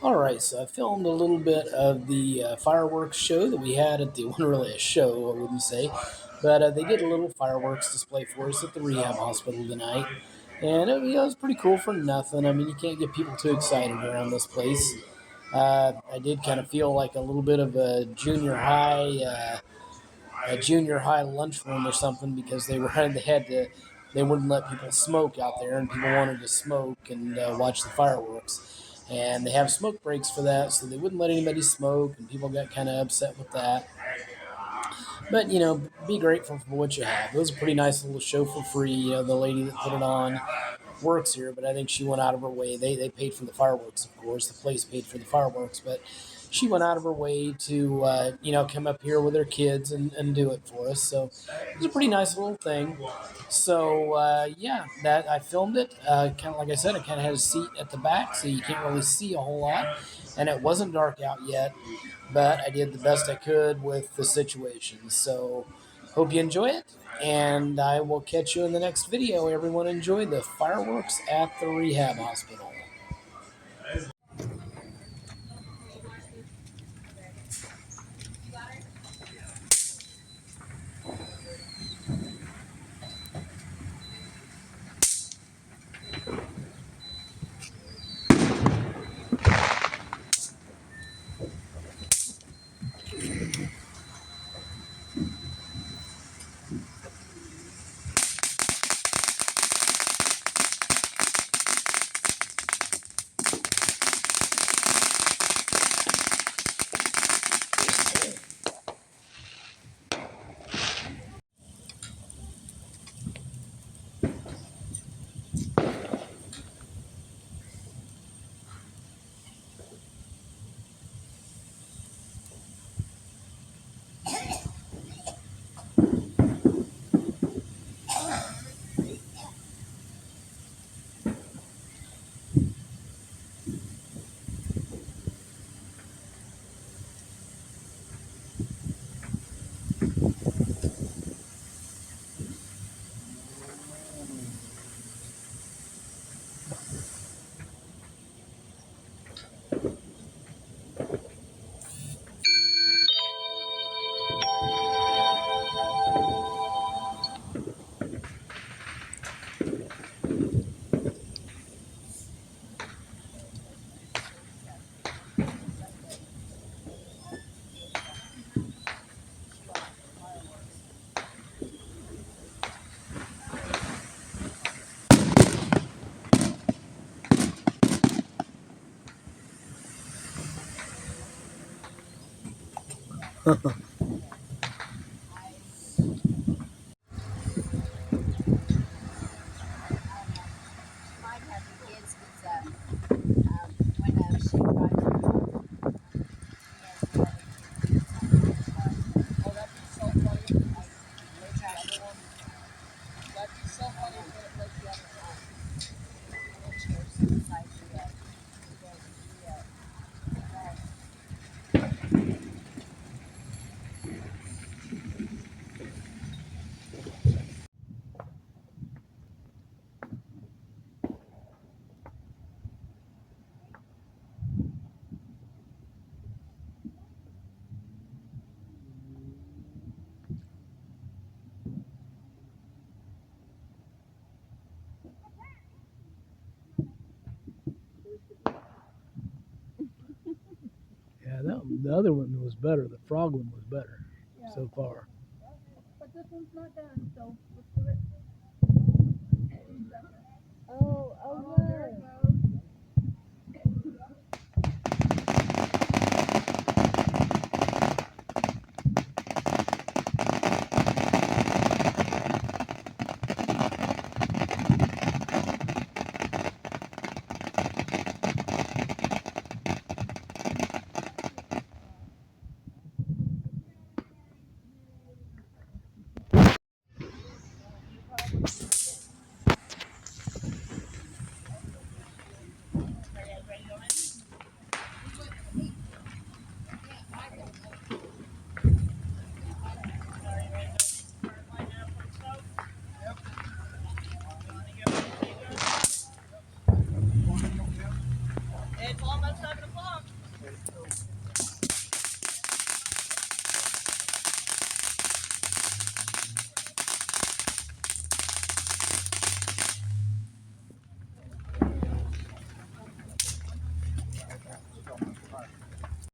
All right, so I filmed a little bit of the fireworks show that we had at the wasn't really a show, I wouldn't say, but they did a little fireworks display for us at the rehab hospital tonight, and it was pretty cool for nothing. I mean, you can't get people too excited around this place. I did kind of feel like a little bit of a junior high lunchroom or something because they wouldn't let people smoke out there, and people wanted to smoke and watch the fireworks, and they have smoke breaks for that, so they wouldn't let anybody smoke, and people got kind of upset with that. But be grateful for what you have. It was a pretty nice little show for free. The lady that put it on works here, but I think she went out of her way. They paid for the fireworks, of course. The place paid for the fireworks, but she went out of her way to come up here with her kids and do it for us. So it was a pretty nice little thing. So yeah, that I filmed it. Kind of like I said, I kind of had a seat at the back, so you can't really see a whole lot, and it wasn't dark out yet. But I did the best I could with the situation. So hope you enjoy it, and I will catch you in the next video. Everyone enjoy the fireworks at the rehab hospital. Yeah, the other one was better. The frog one was better so far. But this one's not done, so let's do it. There it goes.